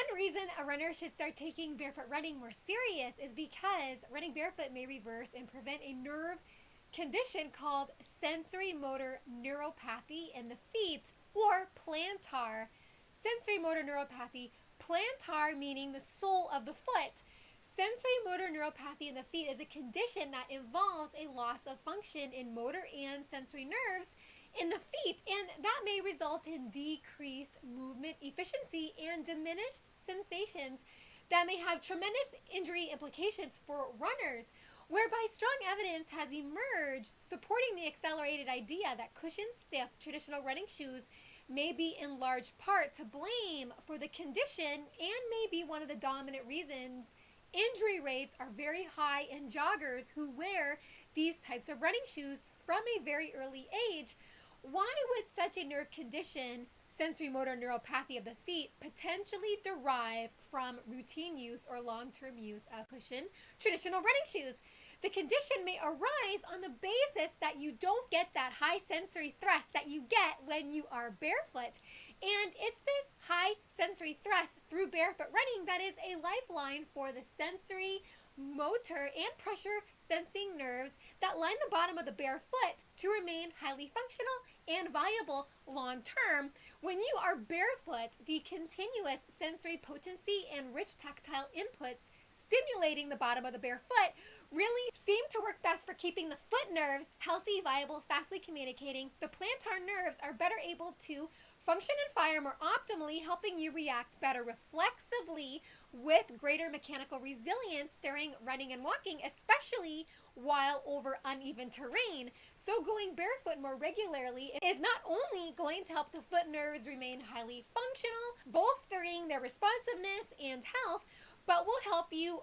One reason a runner should start taking barefoot running more serious is because running barefoot may reverse and prevent a nerve condition called sensorimotor neuropathy in the feet, or plantar. Sensorimotor neuropathy, plantar meaning the sole of the foot. Sensorimotor neuropathy in the feet is a condition that involves a loss of function in motor and sensory nerves in the feet, and that may result in decreased movement efficiency and diminished sensations that may have tremendous injury implications for runners, whereby strong evidence has emerged supporting the accelerated idea that cushioned stiff traditional running shoes may be in large part to blame for the condition and may be one of the dominant reasons injury rates are very high in joggers who wear these types of running shoes from a very early age. Why would such a nerve condition, sensorimotor neuropathy of the feet, potentially derive from routine use or long-term use of cushioned traditional running shoes? The condition may arise on the basis that you don't get that high sensory thrust that you get when you are barefoot. And it's this high sensory thrust through barefoot running that is a lifeline for the sensory, motor, and pressure sensing nerves that line the bottom of the bare foot to remain highly functional and viable long term. When you are barefoot, the continuous sensory potency and rich tactile inputs stimulating the bottom of the bare foot really seem to work best for keeping the foot nerves healthy, viable, fastly communicating. The plantar nerves are better able to function and fire more optimally, helping you react better reflexively with greater mechanical resilience during running and walking, especially while over uneven terrain. So going barefoot more regularly is not only going to help the foot nerves remain highly functional, bolstering their responsiveness and health, but will help you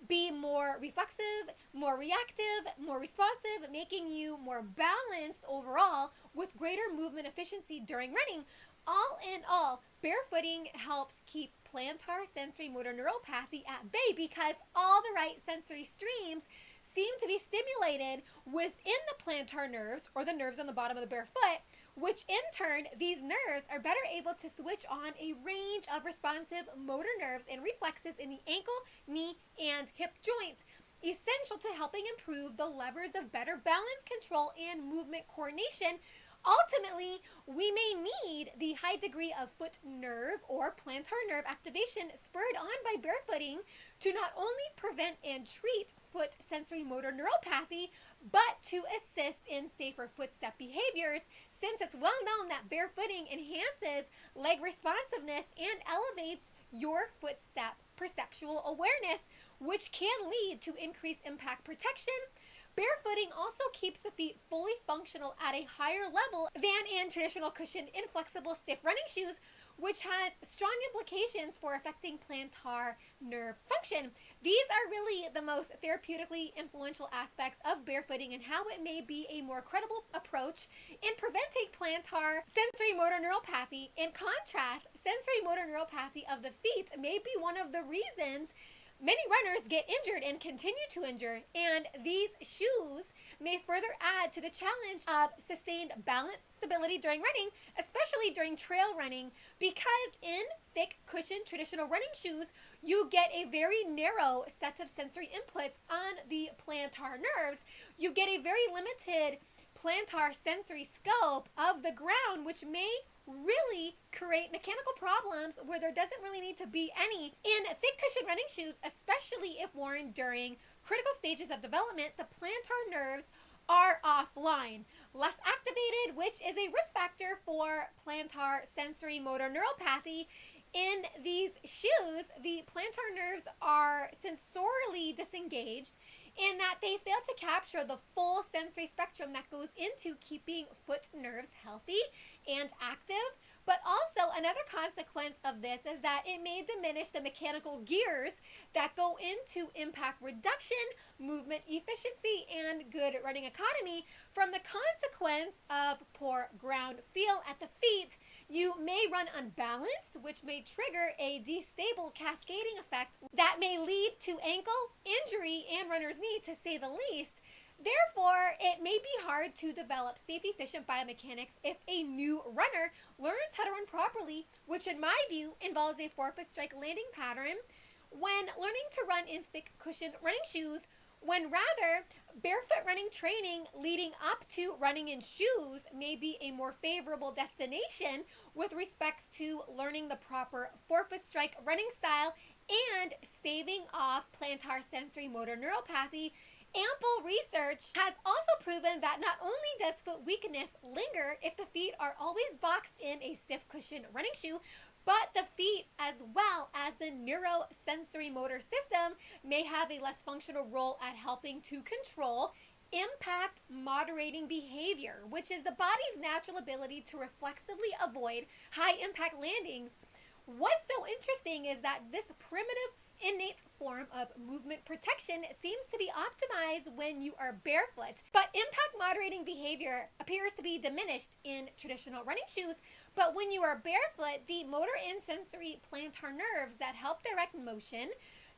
be more reflexive, more reactive, more responsive, making you more balanced overall with greater movement efficiency during running. All in all, barefooting helps keep plantar sensorimotor neuropathy at bay because all the right sensory streams seem to be stimulated within the plantar nerves, or the nerves on the bottom of the bare foot, which in turn, these nerves are better able to switch on a range of responsive motor nerves and reflexes in the ankle, knee, and hip joints, essential to helping improve the levers of better balance control and movement coordination. Ultimately, we may need the high degree of foot nerve or plantar nerve activation spurred on by barefooting to not only prevent and treat foot sensorimotor neuropathy, but to assist in safer footstep behaviors, since it's well known that barefooting enhances leg responsiveness and elevates your footstep perceptual awareness, which can lead to increased impact protection. Barefooting also keeps the feet fully functional at a higher level than in traditional cushioned, inflexible, stiff running shoes, which has strong implications for affecting plantar nerve function. These are really the most therapeutically influential aspects of barefooting and how it may be a more credible approach in preventing plantar sensorimotor neuropathy. In contrast, sensorimotor neuropathy of the feet may be one of the reasons many runners get injured and continue to injure, and these shoes may further add to the challenge of sustained balance stability during running, especially during trail running, because in thick cushioned traditional running shoes, you get a very narrow set of sensory inputs on the plantar nerves. You get a very limited plantar sensory scope of the ground, which may really create mechanical problems where there doesn't really need to be any. In thick cushion running shoes, especially if worn during critical stages of development, the plantar nerves are offline, less activated, which is a risk factor for plantar sensorimotor neuropathy. In these shoes, the plantar nerves are sensorially disengaged in that they fail to capture the full sensory spectrum that goes into keeping foot nerves healthy and active. But also another consequence of this is that it may diminish the mechanical gears that go into impact reduction, movement efficiency, and good running economy. From the consequence of poor ground feel at the feet, you may run unbalanced, which may trigger a destable cascading effect that may lead to ankle injury and runner's knee, to say the least. Therefore, it may be hard to develop safe, efficient biomechanics if a new runner learns how to run properly, which in my view involves a forefoot strike landing pattern when learning to run in thick cushioned running shoes, when rather barefoot running training leading up to running in shoes may be a more favorable destination with respects to learning the proper forefoot strike running style and staving off plantar sensorimotor neuropathy. Ample research has also proven that not only does foot weakness linger if the feet are always boxed in a stiff cushioned running shoe, but the feet, as well as the neurosensorimotor system, may have a less functional role at helping to control impact moderating behavior, which is the body's natural ability to reflexively avoid high impact landings. What's so interesting is that this primitive innate form of movement protection seems to be optimized when you are barefoot, but impact moderating behavior appears to be diminished in traditional running shoes. But when you are barefoot, the motor and sensory plantar nerves that help direct motion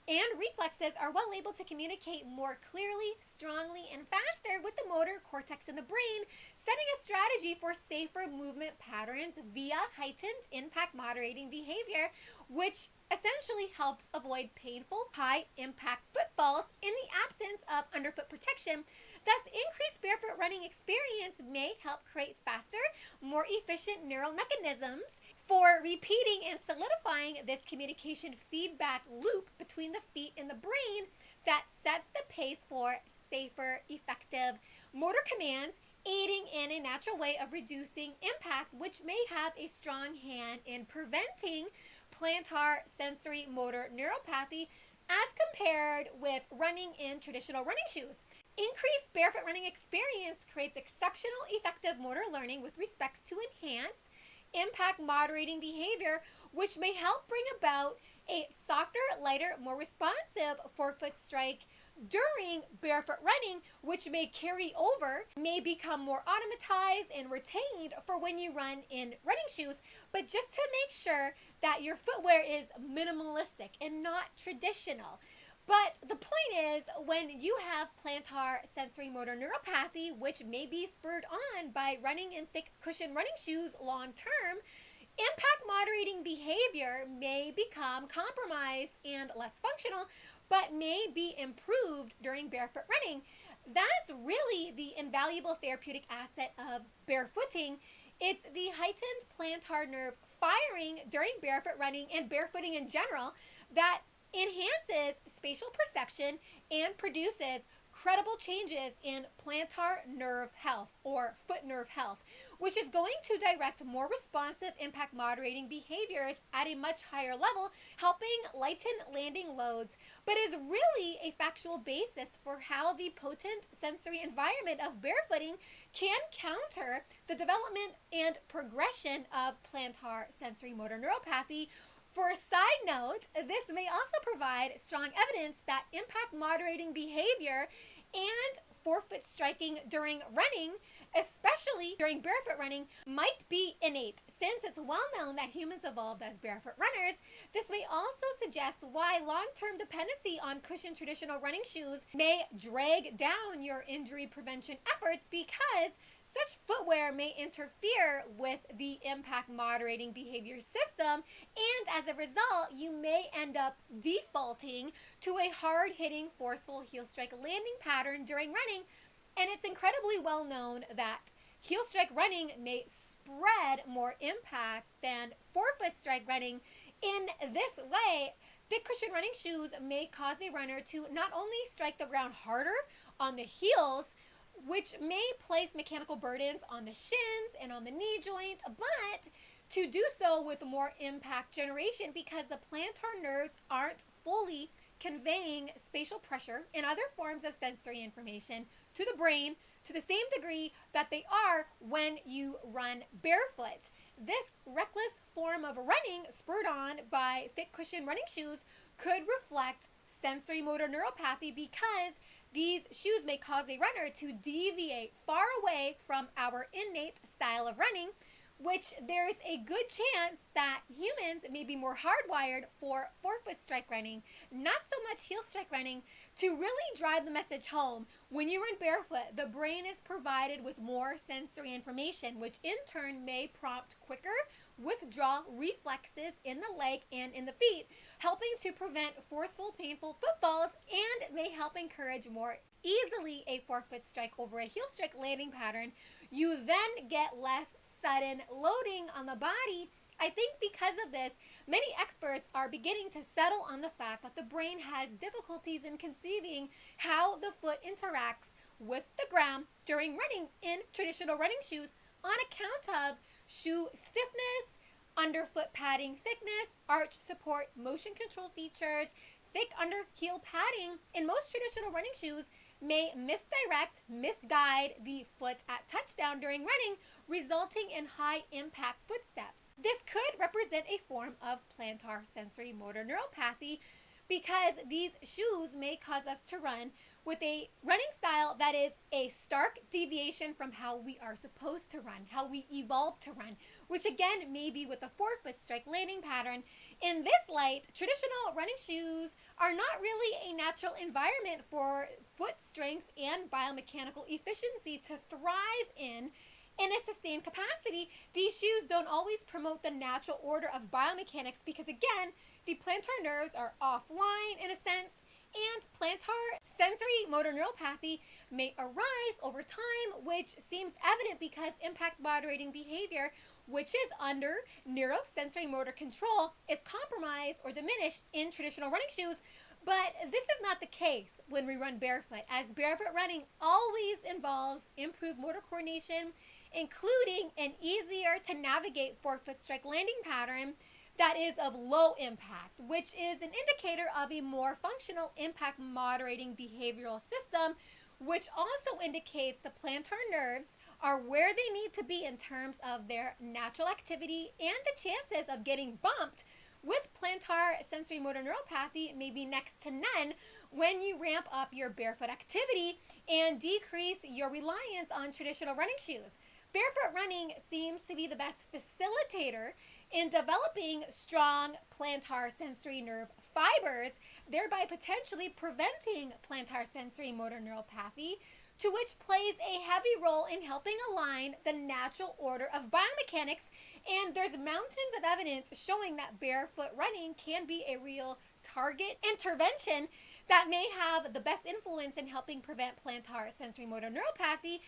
and reflexes are well able to communicate more clearly, strongly, and faster with the motor cortex in the brain, setting a strategy for safer movement patterns via heightened impact moderating behavior, which essentially helps avoid painful high impact footfalls in the absence of underfoot protection. Thus, increased barefoot running experience may help create faster, more efficient neural mechanisms for repeating and solidifying this communication feedback loop between the feet and the brain that sets the pace for safer, effective motor commands, aiding in a natural way of reducing impact, which may have a strong hand in preventing plantar sensory motor neuropathy as compared with running in traditional running shoes. Increased barefoot running experience creates exceptional effective motor learning with respects to enhanced impact moderating behavior, which may help bring about a softer, lighter, more responsive forefoot strike during barefoot running, which may carry over, may become more automatized and retained for when you run in running shoes. But just to make sure that your footwear is minimalistic and not traditional. But the point is, when you have plantar sensorimotor neuropathy, which may be spurred on by running in thick cushion running shoes long term, impact moderating behavior may become compromised and less functional, but may be improved during barefoot running. That's really the invaluable therapeutic asset of barefooting. It's the heightened plantar nerve firing during barefoot running and barefooting in general that enhances spatial perception and produces credible changes in plantar nerve health or foot nerve health, which is going to direct more responsive impact moderating behaviors at a much higher level, helping lighten landing loads, but is really a factual basis for how the potent sensory environment of barefooting can counter the development and progression of plantar sensory motor neuropathy. For a side note, this may also provide strong evidence that impact moderating behavior and forefoot striking during running, especially during barefoot running, might be innate. Since it's well known that humans evolved as barefoot runners, this may also suggest why long-term dependency on cushioned traditional running shoes may drag down your injury prevention efforts, because such footwear may interfere with the impact moderating behavior system, and as a result, you may end up defaulting to a hard-hitting, forceful heel strike landing pattern during running. And it's incredibly well known that heel strike running may spread more impact than forefoot strike running. In this way, thick cushion running shoes may cause a runner to not only strike the ground harder on the heels, which may place mechanical burdens on the shins and on the knee joint, but to do so with more impact generation, because the plantar nerves aren't fully conveying spatial pressure and other forms of sensory information to the brain to the same degree that they are when you run barefoot. This reckless form of running, spurred on by thick cushion running shoes, could reflect sensory motor neuropathy, because these shoes may cause a runner to deviate far away from our innate style of running, which there's a good chance that humans may be more hardwired for forefoot strike running, not so much heel strike running. To really drive the message home, when you run barefoot, the brain is provided with more sensory information, which in turn may prompt quicker withdrawal reflexes in the leg and in the feet, helping to prevent forceful, painful footfalls, and may help encourage more easily a forefoot strike over a heel strike landing pattern. You then get less sudden loading on the body. I think because of this, many experts are beginning to settle on the fact that the brain has difficulties in conceiving how the foot interacts with the ground during running in traditional running shoes on account of shoe stiffness, underfoot padding thickness, arch support, motion control features. Thick under heel padding in most traditional running shoes may misdirect, misguide the foot at touchdown during running, resulting in high impact footsteps. This could represent a form of plantar sensorimotor neuropathy because these shoes may cause us to run with a running style that is a stark deviation from how we are supposed to run, how we evolved to run, which again may be with a forefoot strike landing pattern. In this light, traditional running shoes are not really a natural environment for foot strength and biomechanical efficiency to thrive in a sustained capacity. These shoes don't always promote the natural order of biomechanics because, again, the plantar nerves are offline in a sense, and plantar sensorimotor neuropathy may arise over time, which seems evident because impact moderating behavior, which is under neurosensorimotor control, is compromised or diminished in traditional running shoes. But this is not the case when we run barefoot, as barefoot running always involves improved motor coordination, including an easier to navigate forefoot strike landing pattern that is of low impact, which is an indicator of a more functional impact moderating behavioral system, which also indicates the plantar nerves are where they need to be in terms of their natural activity, and the chances of getting bumped with plantar sensorimotor neuropathy may be next to none when you ramp up your barefoot activity and decrease your reliance on traditional running shoes. Barefoot running seems to be the best facilitator in developing strong plantar sensory nerve fibers, thereby potentially preventing plantar sensorimotor neuropathy, to which plays a heavy role in helping align the natural order of biomechanics. And there's mountains of evidence showing that barefoot running can be a real target intervention that may have the best influence in helping prevent plantar sensorimotor neuropathy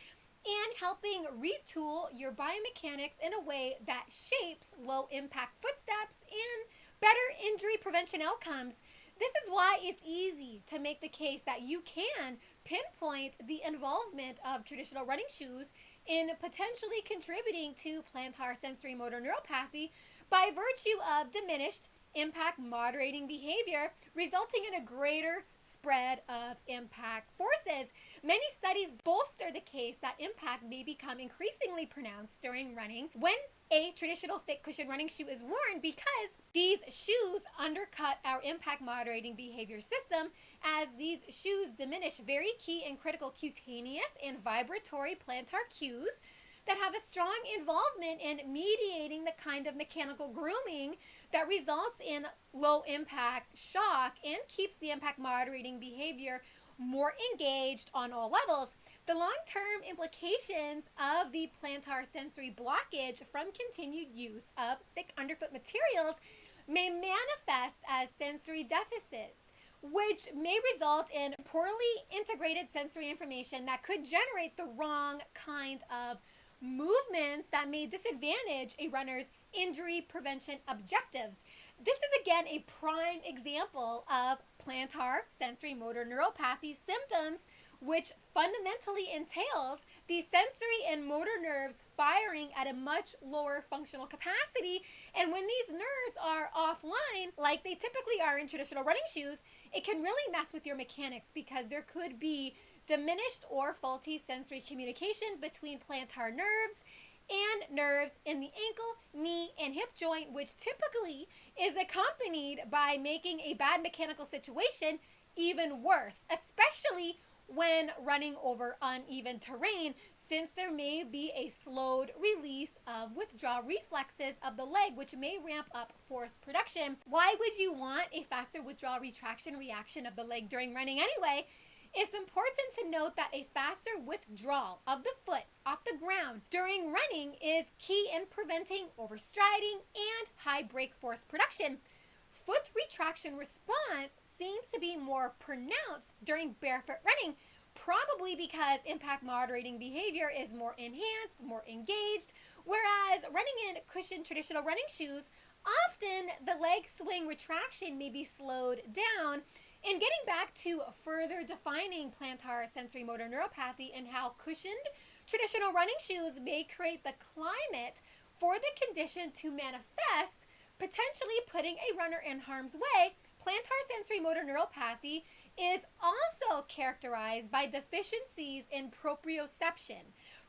and helping retool your biomechanics in a way that shapes low impact footsteps and better injury prevention outcomes. This is why it's easy to make the case that you can pinpoint the involvement of traditional running shoes in potentially contributing to plantar sensorimotor neuropathy by virtue of diminished impact moderating behavior, resulting in a greater spread of impact forces. Many studies bolster the case that impact may become increasingly pronounced during running when a traditional thick cushion running shoe is worn, because these shoes undercut our impact moderating behavior system, as these shoes diminish very key and critical cutaneous and vibratory plantar cues that have a strong involvement in mediating the kind of mechanical grooming that results in low impact shock and keeps the impact moderating behavior more engaged on all levels. The long-term implications of the plantar sensory blockage from continued use of thick underfoot materials may manifest as sensory deficits, which may result in poorly integrated sensory information that could generate the wrong kind of movements that may disadvantage a runner's injury prevention objectives. This is again a prime example of plantar sensorimotor neuropathy symptoms, which fundamentally entails the sensory and motor nerves firing at a much lower functional capacity. And when these nerves are offline, like they typically are in traditional running shoes, it can really mess with your mechanics because there could be diminished or faulty sensory communication between plantar nerves and nerves in the ankle, knee, and hip joint, which typically is accompanied by making a bad mechanical situation even worse, especially when running over uneven terrain, since there may be a slowed release of withdrawal reflexes of the leg, which may ramp up force production. Why would you want a faster withdrawal retraction reaction of the leg during running anyway? It's important to note that a faster withdrawal of the foot off the ground during running is key in preventing overstriding and high brake force production. Foot retraction response seems to be more pronounced during barefoot running, probably because impact moderating behavior is more enhanced, more engaged, whereas running in cushioned traditional running shoes, often the leg swing retraction may be slowed down. In getting back to further defining plantar sensorimotor neuropathy and how cushioned traditional running shoes may create the climate for the condition to manifest, potentially putting a runner in harm's way, plantar sensorimotor neuropathy is also characterized by deficiencies in proprioception.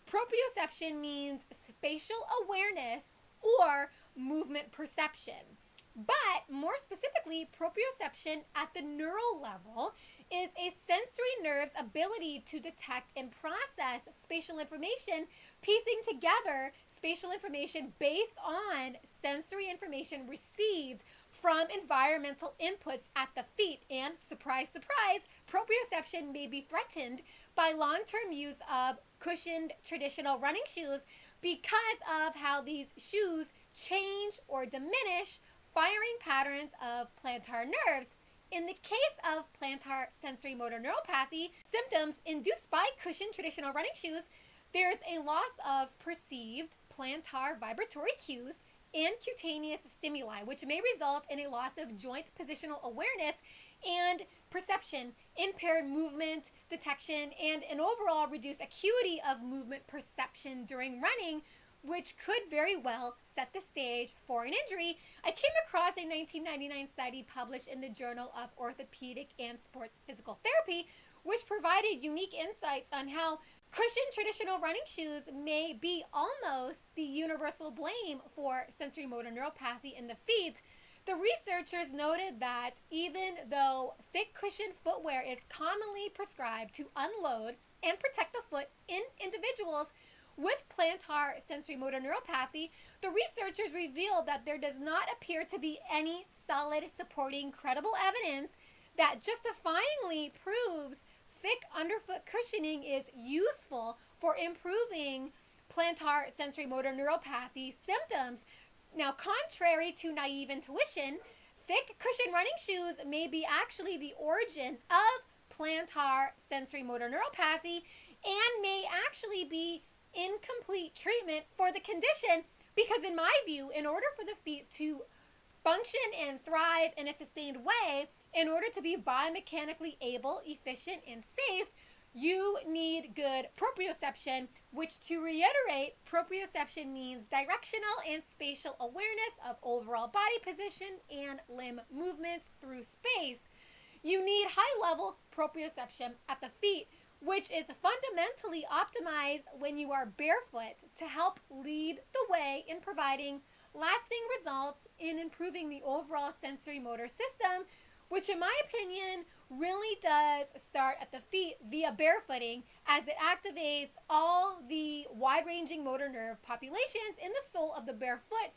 Proprioception means spatial awareness or movement perception. But more specifically, proprioception at the neural level is a sensory nerve's ability to detect and process spatial information, piecing together spatial information based on sensory information received from environmental inputs at the feet. And surprise, surprise, proprioception may be threatened by long-term use of cushioned traditional running shoes because of how these shoes change or diminish firing patterns of plantar nerves. In the case of plantar sensorimotor neuropathy, symptoms induced by cushioned traditional running shoes, there's a loss of perceived plantar vibratory cues and cutaneous stimuli, which may result in a loss of joint positional awareness and perception, impaired movement detection, and an overall reduced acuity of movement perception during running, which could very well set the stage for an injury. I came across a 1999 study published in the Journal of Orthopedic and Sports Physical Therapy, which provided unique insights on how cushioned traditional running shoes may be almost the universal blame for sensorimotor neuropathy in the feet. The researchers noted that even though thick cushioned footwear is commonly prescribed to unload and protect the foot in individuals with plantar sensorimotor neuropathy, the researchers revealed that there does not appear to be any solid supporting credible evidence that justifyingly proves thick underfoot cushioning is useful for improving plantar sensorimotor neuropathy symptoms. Now, contrary to naive intuition, thick cushion running shoes may be actually the origin of plantar sensorimotor neuropathy and may actually be incomplete treatment for the condition, because in my view, in order for the feet to function and thrive in a sustained way, in order to be biomechanically able, efficient, and safe, you need good proprioception, which, to reiterate, proprioception means directional and spatial awareness of overall body position and limb movements through space. You need high-level proprioception at the feet, which is fundamentally optimized when you are barefoot to help lead the way in providing lasting results in improving the overall sensory motor system, which in my opinion really does start at the feet via barefooting, as it activates all the wide-ranging motor nerve populations in the sole of the bare foot,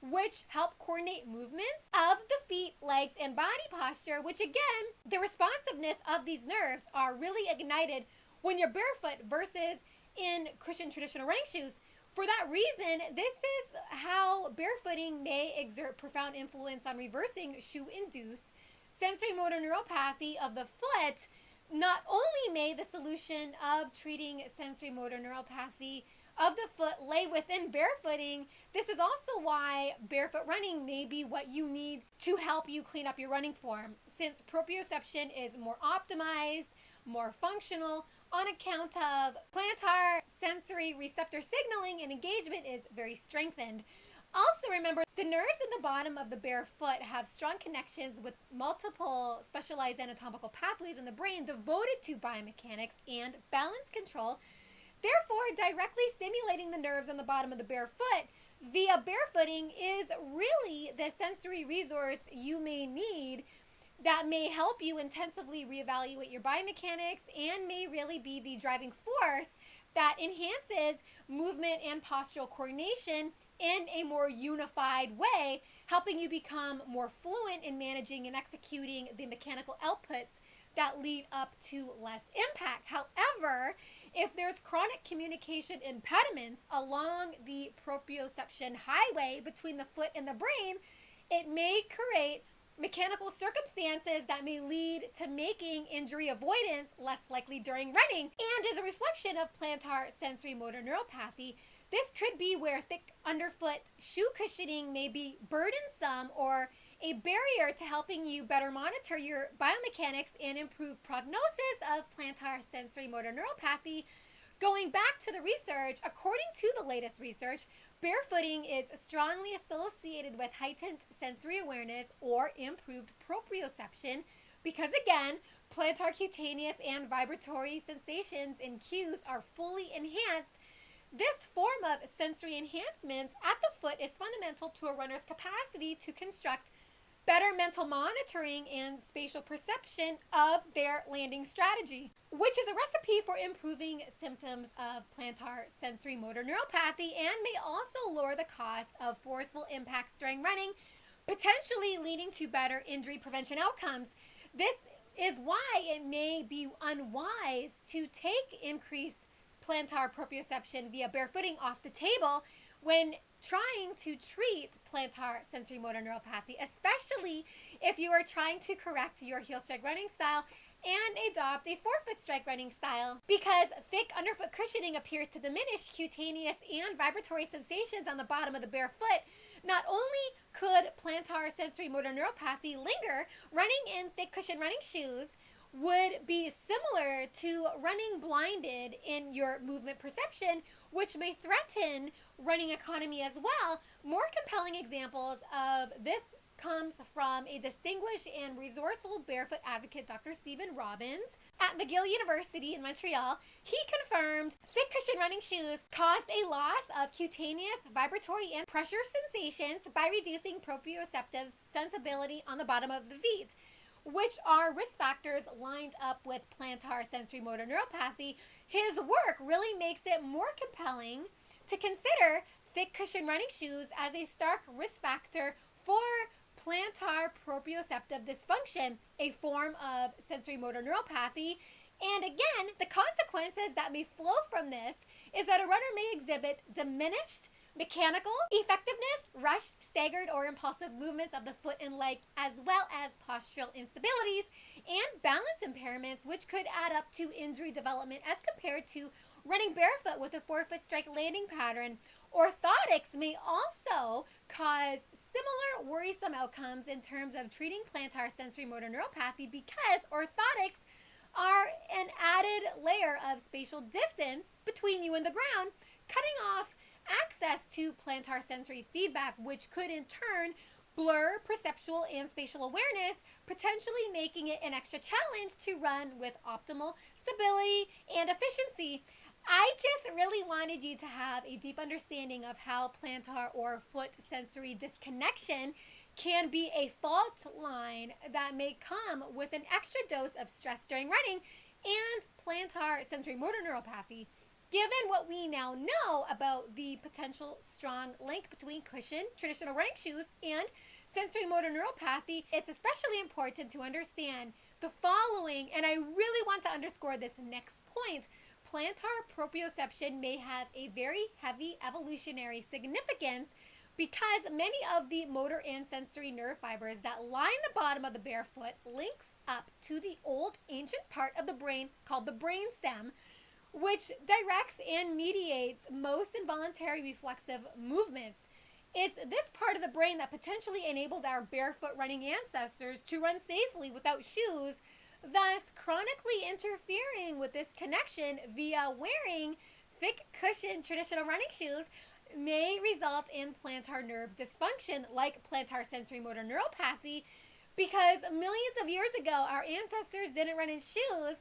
which help coordinate movements of the feet, legs, and body posture, which again, the responsiveness of these nerves are really ignited when you're barefoot versus in cushioned traditional running shoes. For that reason, this is how barefooting may exert profound influence on reversing shoe-induced sensorimotor neuropathy of the foot. Not only may the solution of treating sensorimotor neuropathy of the foot lay within barefooting, this is also why barefoot running may be what you need to help you clean up your running form, since proprioception is more optimized, more functional, on account of plantar sensory receptor signaling and engagement is very strengthened. Also remember, the nerves in the bottom of the bare foot have strong connections with multiple specialized anatomical pathways in the brain devoted to biomechanics and balance control. Therefore, directly stimulating the nerves on the bottom of the bare foot via barefooting is really the sensory resource you may need that may help you intensively reevaluate your biomechanics and may really be the driving force that enhances movement and postural coordination in a more unified way, helping you become more fluent in managing and executing the mechanical outputs that lead up to less impact. However, if there's chronic communication impediments along the proprioception highway between the foot and the brain, it may create mechanical circumstances that may lead to making injury avoidance less likely during running. And as a reflection of plantar sensorimotor neuropathy, this could be where thick underfoot shoe cushioning may be burdensome or a barrier to helping you better monitor your biomechanics and improve prognosis of plantar sensorimotor neuropathy. Going back to the research, according to the latest research, barefooting is strongly associated with heightened sensory awareness or improved proprioception because, again, plantar cutaneous and vibratory sensations and cues are fully enhanced. This form of sensory enhancements at the foot is fundamental to a runner's capacity to construct better mental monitoring and spatial perception of their landing strategy, which is a recipe for improving symptoms of plantar sensorimotor neuropathy and may also lower the cost of forceful impacts during running, potentially leading to better injury prevention outcomes. This is why it may be unwise to take increased plantar proprioception via barefooting off the table when trying to treat plantar sensorimotor neuropathy, especially if you are trying to correct your heel strike running style and adopt a forefoot strike running style, because thick underfoot cushioning appears to diminish cutaneous and vibratory sensations on the bottom of the bare foot. Not only could plantar sensorimotor neuropathy linger, running in thick cushion running shoes would be similar to running blinded in your movement perception, which may threaten running economy as well. More compelling examples of this comes from a distinguished and resourceful barefoot advocate, Dr. Stephen Robbins, at McGill University in Montreal. He confirmed thick cushion running shoes caused a loss of cutaneous, vibratory, and pressure sensations by reducing proprioceptive sensibility on the bottom of the feet, which are risk factors lined up with plantar sensorimotor neuropathy. His work really makes it more compelling to consider thick cushion running shoes as a stark risk factor for plantar proprioceptive dysfunction, a form of sensorimotor neuropathy. And again, the consequences that may flow from this is that a runner may exhibit diminished mechanical effectiveness, rushed, staggered, or impulsive movements of the foot and leg, as well as postural instabilities and balance impairments, which could add up to injury development as compared to running barefoot with a forefoot strike landing pattern. Orthotics may also cause similar worrisome outcomes in terms of treating plantar sensorimotor neuropathy because orthotics are an added layer of spatial distance between you and the ground, cutting off access to plantar sensory feedback, which could in turn blur perceptual and spatial awareness, potentially making it an extra challenge to run with optimal stability and efficiency. I just really wanted you to have a deep understanding of how plantar or foot sensory disconnection can be a fault line that may come with an extra dose of stress during running and plantar sensorimotor neuropathy. Given what we now know about the potential strong link between cushion, traditional running shoes, and sensorimotor neuropathy, it's especially important to understand the following, and I really want to underscore this next point. Plantar proprioception may have a very heavy evolutionary significance because many of the motor and sensory nerve fibers that line the bottom of the bare foot links up to the old ancient part of the brain called the brainstem, which directs and mediates most involuntary reflexive movements. It's this part of the brain that potentially enabled our barefoot running ancestors to run safely without shoes, thus chronically interfering with this connection via wearing thick cushion traditional running shoes may result in plantar nerve dysfunction like plantar sensorimotor neuropathy. Because millions of years ago, our ancestors didn't run in shoes,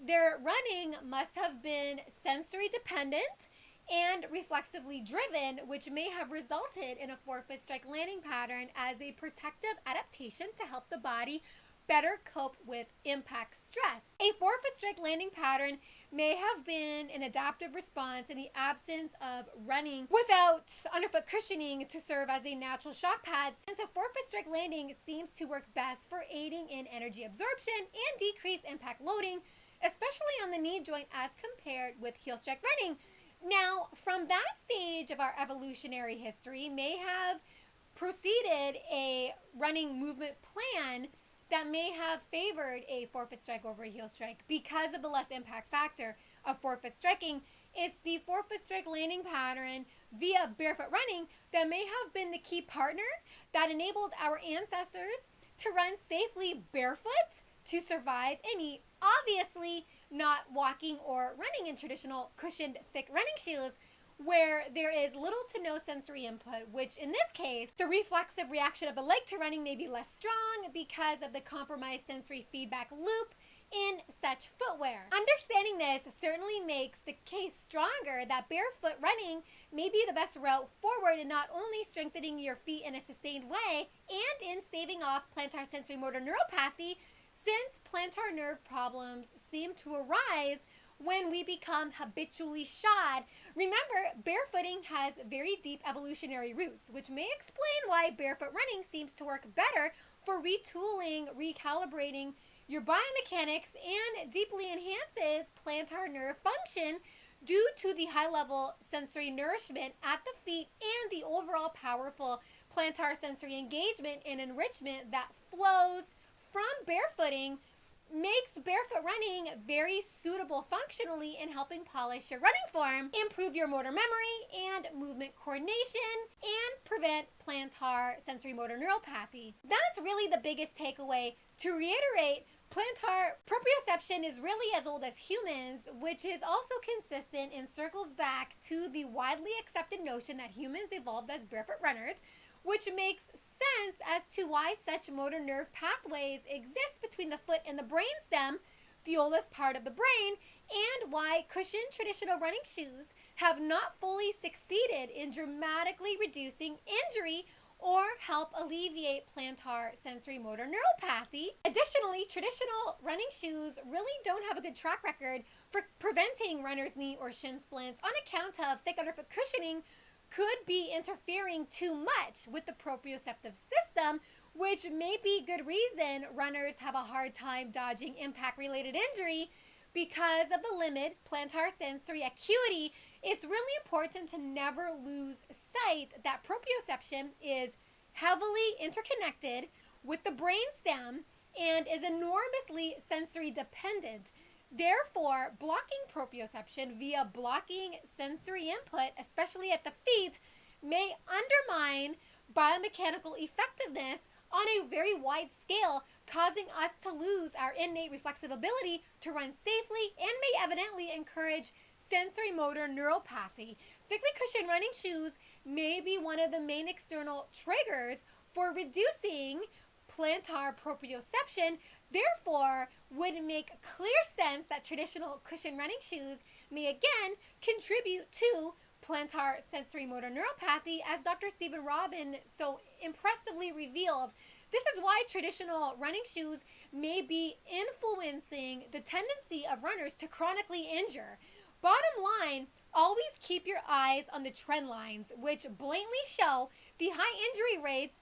their running must have been sensory dependent and reflexively driven, which may have resulted in a forefoot strike landing pattern as a protective adaptation to help the body better cope with impact stress. A forefoot strike landing pattern may have been an adaptive response in the absence of running without underfoot cushioning to serve as a natural shock pad, since a forefoot strike landing seems to work best for aiding in energy absorption and decreased impact loading, especially on the knee joint as compared with heel strike running. Now, from that stage of our evolutionary history may have proceeded a running movement plan that may have favored a forefoot strike over a heel strike because of the less impact factor of forefoot striking. It's the forefoot strike landing pattern via barefoot running that may have been the key partner that enabled our ancestors to run safely barefoot to survive and eat. Obviously, not walking or running in traditional cushioned thick running shoes where there is little to no sensory input, which in this case, the reflexive reaction of the leg to running may be less strong because of the compromised sensory feedback loop in such footwear. Understanding this certainly makes the case stronger that barefoot running may be the best route forward in not only strengthening your feet in a sustained way and in staving off plantar sensorimotor neuropathy, since plantar nerve problems seem to arise when we become habitually shod. Remember, barefooting has very deep evolutionary roots, which may explain why barefoot running seems to work better for retooling, recalibrating your biomechanics and deeply enhances plantar nerve function due to the high-level sensory nourishment at the feet and the overall powerful plantar sensory engagement and enrichment that flows from barefooting, makes barefoot running very suitable functionally in helping polish your running form, improve your motor memory and movement coordination, and prevent plantar sensorimotor neuropathy. That's really the biggest takeaway. To reiterate, plantar proprioception is really as old as humans, which is also consistent and circles back to the widely accepted notion that humans evolved as barefoot runners, which makes sense as to why such motor nerve pathways exist between the foot and the brainstem, the oldest part of the brain, and why cushioned traditional running shoes have not fully succeeded in dramatically reducing injury or help alleviate plantar sensorimotor neuropathy. Additionally, traditional running shoes really don't have a good track record for preventing runner's knee or shin splints on account of thick underfoot cushioning could be interfering too much with the proprioceptive system, which may be good reason runners have a hard time dodging impact-related injury because of the limited plantar sensory acuity. It's really important to never lose sight that proprioception is heavily interconnected with the brainstem and is enormously sensory dependent. Therefore, blocking proprioception via blocking sensory input, especially at the feet, may undermine biomechanical effectiveness on a very wide scale, causing us to lose our innate reflexive ability to run safely and may evidently encourage sensorimotor neuropathy. Thickly cushioned running shoes may be one of the main external triggers for reducing plantar proprioception. Therefore, would make clear sense that traditional cushioned running shoes may again contribute to plantar sensorimotor neuropathy, as Dr. Stephen Robin so impressively revealed. This is why traditional running shoes may be influencing the tendency of runners to chronically injure. Bottom line, always keep your eyes on the trend lines, which blatantly show the high injury rates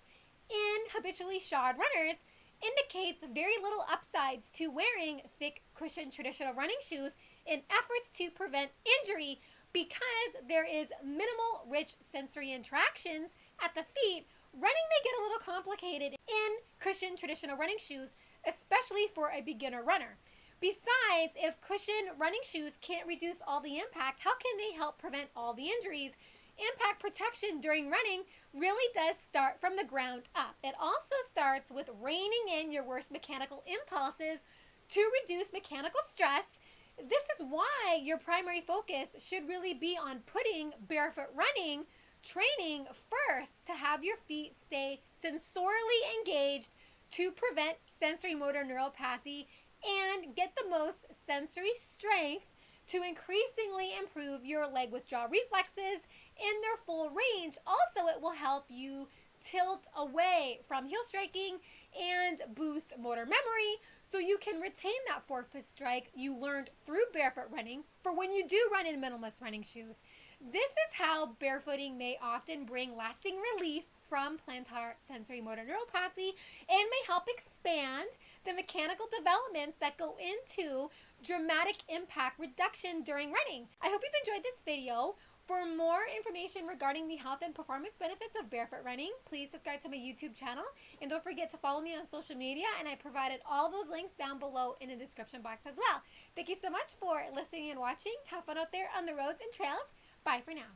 in habitually shod runners indicates very little upsides to wearing thick cushioned traditional running shoes in efforts to prevent injury because there is minimal rich sensory interactions at the feet. Running may get a little complicated in cushioned traditional running shoes, especially for a beginner runner. Besides, if cushioned running shoes can't reduce all the impact, how can they help prevent all the injuries? Impact protection during running really does start from the ground up. It also starts with reining in your worst mechanical impulses to reduce mechanical stress. This is why your primary focus should really be on putting barefoot running training first to have your feet stay sensorially engaged to prevent sensorimotor neuropathy and get the most sensory strength to increasingly improve your leg withdrawal reflexes in their full range. Also, it will help you tilt away from heel striking and boost motor memory so you can retain that forefoot strike you learned through barefoot running for when you do run in minimalist running shoes. This is how barefooting may often bring lasting relief from plantar sensorimotor neuropathy and may help expand the mechanical developments that go into dramatic impact reduction during running. I hope you've enjoyed this video. For more information regarding the health and performance benefits of barefoot running, please subscribe to my YouTube channel and don't forget to follow me on social media, and I provided all those links down below in the description box as well. Thank you so much for listening and watching. Have fun out there on the roads and trails. Bye for now.